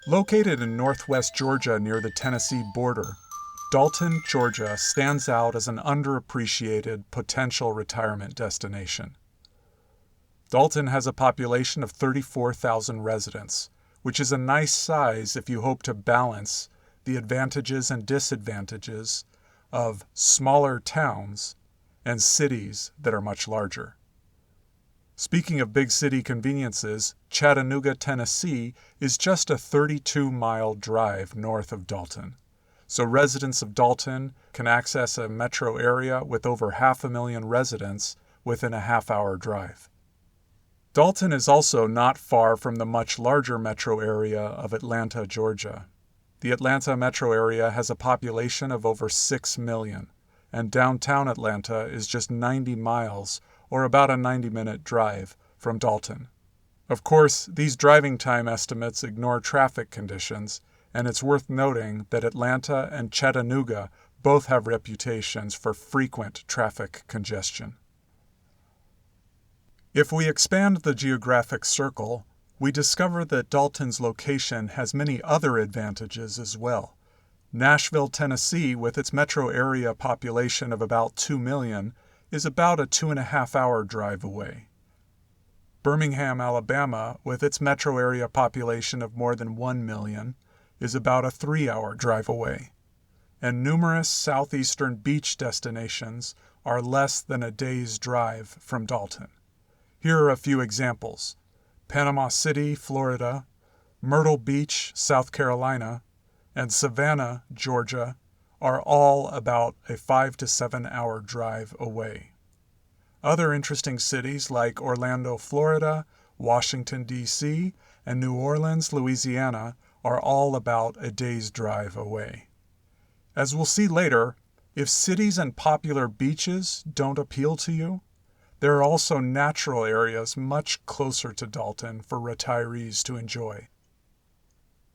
Located in northwest Georgia near the Tennessee border, Dalton, Georgia stands out as an underappreciated potential retirement destination. Dalton has a population of 34,000 residents, which is a nice size if you hope to balance the advantages and disadvantages of smaller towns and cities that are much larger. Speaking of big city conveniences, Chattanooga, Tennessee is just a 32-mile drive north of Dalton. So residents of Dalton can access a metro area with over 500,000 residents within a half-hour drive. Dalton is also not far from the much larger metro area of Atlanta, Georgia. The Atlanta metro area has a population of over 6 million, and downtown Atlanta is just 90 miles, or about a 90-minute drive, from Dalton. Of course, these driving time estimates ignore traffic conditions, and it's worth noting that Atlanta and Chattanooga both have reputations for frequent traffic congestion. If we expand the geographic circle, we discover that Dalton's location has many other advantages as well. Nashville, Tennessee, with its metro area population of about 2 million, is about a 2.5-hour drive away. Birmingham, Alabama, with its metro area population of more than 1 million, is about a 3-hour drive away. And numerous southeastern beach destinations are less than a day's drive from Dalton. Here are a few examples: Panama City, Florida, Myrtle Beach, South Carolina, and Savannah, Georgia, are all about a 5 to 7 hour drive away. Other interesting cities like Orlando, Florida, Washington, D.C., and New Orleans, Louisiana, are all about a day's drive away. As we'll see later, if cities and popular beaches don't appeal to you, there are also natural areas much closer to Dalton for retirees to enjoy.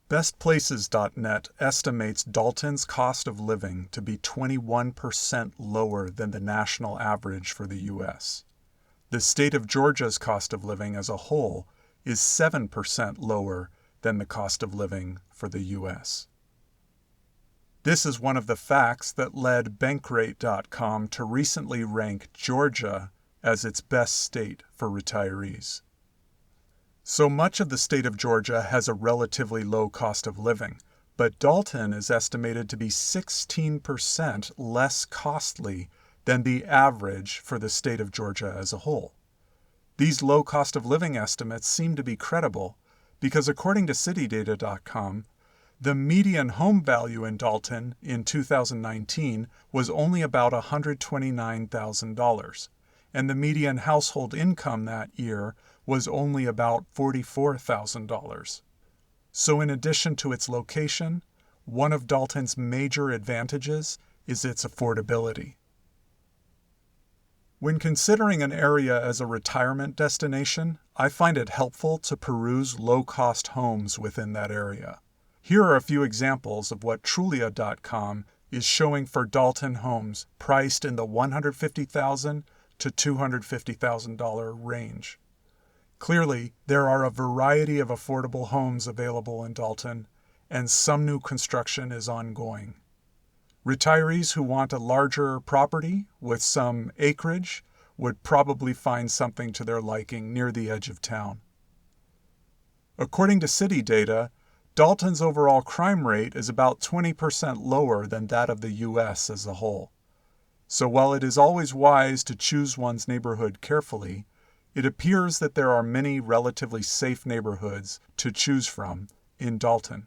BestPlaces.net estimates Dalton's cost of living to be 21% lower than the national average for the U.S. The state of Georgia's cost of living as a whole is 7% lower than the cost of living for the U.S. This is one of the facts that led Bankrate.com to recently rank Georgia as its best state for retirees. So much of the state of Georgia has a relatively low cost of living, but Dalton is estimated to be 16% less costly than the average for the state of Georgia as a whole. These low cost of living estimates seem to be credible because according to CityData.com, the median home value in Dalton in 2019 was only about $129,000. And the median household income that year was only about $44,000. So in addition to its location, one of Dalton's major advantages is its affordability. When considering an area as a retirement destination, I find it helpful to peruse low-cost homes within that area. Here are a few examples of what Trulia.com is showing for Dalton homes priced in the $150,000 to $250,000 range. Clearly, there are a variety of affordable homes available in Dalton, and some new construction is ongoing. Retirees who want a larger property with some acreage would probably find something to their liking near the edge of town. According to city data, Dalton's overall crime rate is about 20% lower than that of the U.S. as a whole. So while it is always wise to choose one's neighborhood carefully, it appears that there are many relatively safe neighborhoods to choose from in Dalton.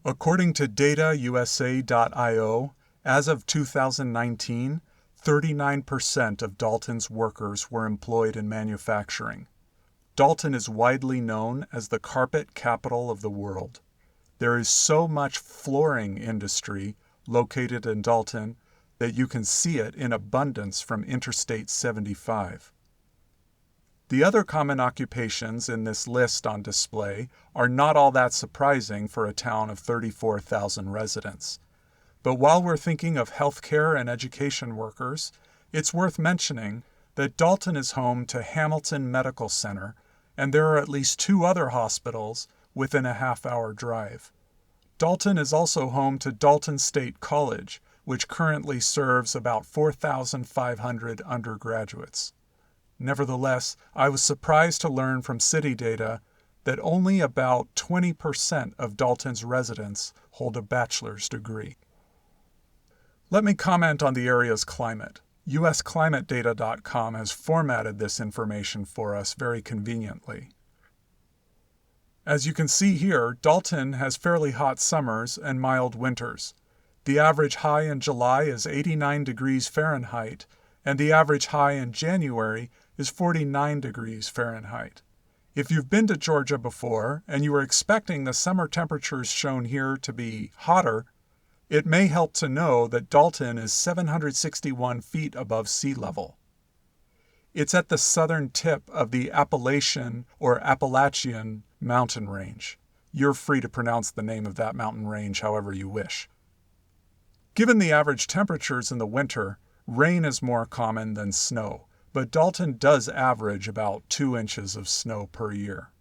According to datausa.io, as of 2019, 39% of Dalton's workers were employed in manufacturing. Dalton is widely known as the carpet capital of the world. There is so much flooring industry located in Dalton that you can see it in abundance from Interstate 75. The other common occupations in this list on display are not all that surprising for a town of 34,000 residents. But while we're thinking of healthcare and education workers, it's worth mentioning that Dalton is home to Hamilton Medical Center, and there are at least 2 other hospitals within a half-hour drive. Dalton is also home to Dalton State College, which currently serves about 4,500 undergraduates. Nevertheless, I was surprised to learn from city data that only about 20% of Dalton's residents hold a bachelor's degree. Let me comment on the area's climate. USClimateData.com has formatted this information for us very conveniently. As you can see here, Dalton has fairly hot summers and mild winters. The average high in July is 89 degrees Fahrenheit, and the average high in January is 49 degrees Fahrenheit. If you've been to Georgia before and you were expecting the summer temperatures shown here to be hotter, it may help to know that Dalton is 761 feet above sea level. It's at the southern tip of the Appalachian mountain range. You're free to pronounce the name of that mountain range however you wish. Given the average temperatures in the winter, rain is more common than snow, but Dalton does average about 2 inches of snow per year.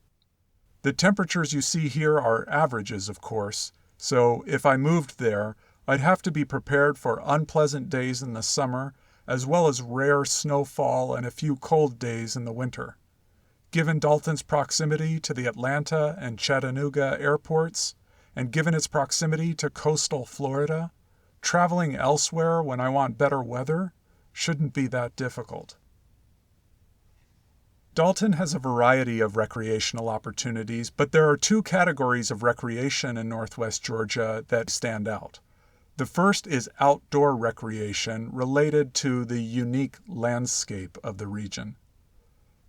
The temperatures you see here are averages, of course, so if I moved there, I'd have to be prepared for unpleasant days in the summer, as well as rare snowfall and a few cold days in the winter. Given Dalton's proximity to the Atlanta and Chattanooga airports, and given its proximity to coastal Florida, traveling elsewhere when I want better weather shouldn't be that difficult. Dalton has a variety of recreational opportunities, but there are 2 categories of recreation in Northwest Georgia that stand out. The first is outdoor recreation related to the unique landscape of the region.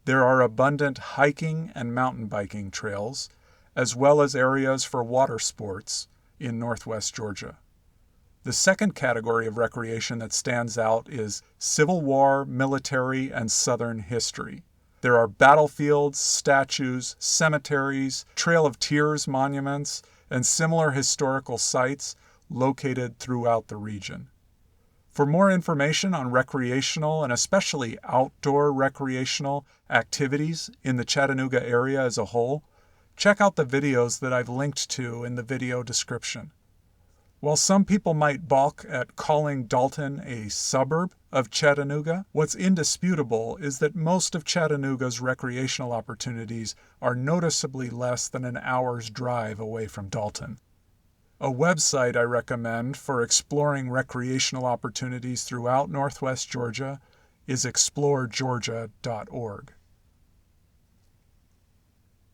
There are abundant hiking and mountain biking trails, as well as areas for water sports in Northwest Georgia. The second category of recreation that stands out is Civil War, military, and Southern history. There are battlefields, statues, cemeteries, Trail of Tears monuments, and similar historical sites located throughout the region. For more information on recreational and especially outdoor recreational activities in the Chattanooga area as a whole, check out the videos that I've linked to in the video description. While some people might balk at calling Dalton a suburb of Chattanooga, what's indisputable is that most of Chattanooga's recreational opportunities are noticeably less than an hour's drive away from Dalton. A website I recommend for exploring recreational opportunities throughout Northwest Georgia is exploregeorgia.org.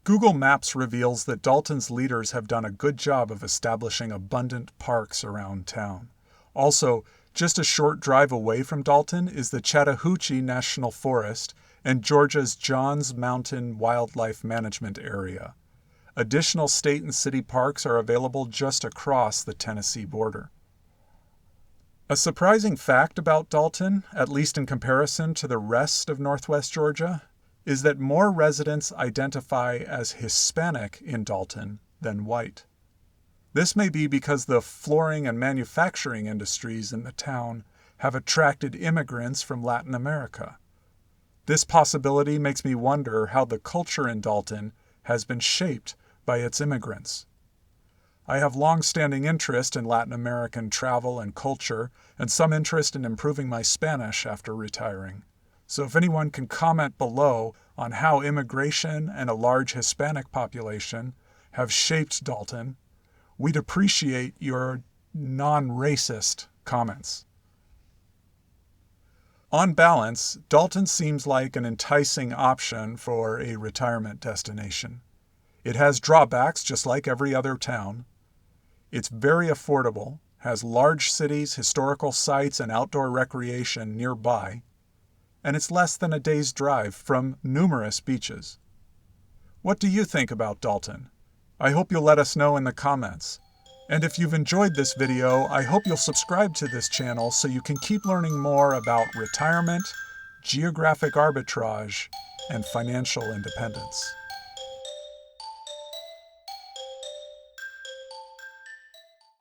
Google Maps reveals that Dalton's leaders have done a good job of establishing abundant parks around town. Also, just a short drive away from Dalton is the Chattahoochee National Forest and Georgia's Johns Mountain Wildlife Management Area. Additional state and city parks are available just across the Tennessee border. A surprising fact about Dalton, at least in comparison to the rest of Northwest Georgia, is that more residents identify as Hispanic in Dalton than white. This may be because the flooring and manufacturing industries in the town have attracted immigrants from Latin America. This possibility makes me wonder how the culture in Dalton has been shaped by its immigrants. I have long-standing interest in Latin American travel and culture, and some interest in improving my Spanish after retiring. So if anyone can comment below on how immigration and a large Hispanic population have shaped Dalton, we'd appreciate your non-racist comments. On balance, Dalton seems like an enticing option for a retirement destination. It has drawbacks just like every other town. It's very affordable, has large cities, historical sites, and outdoor recreation nearby, and it's less than a day's drive from numerous beaches. What do you think about Dalton? I hope you'll let us know in the comments. And if you've enjoyed this video, I hope you'll subscribe to this channel so you can keep learning more about retirement, geographic arbitrage, and financial independence.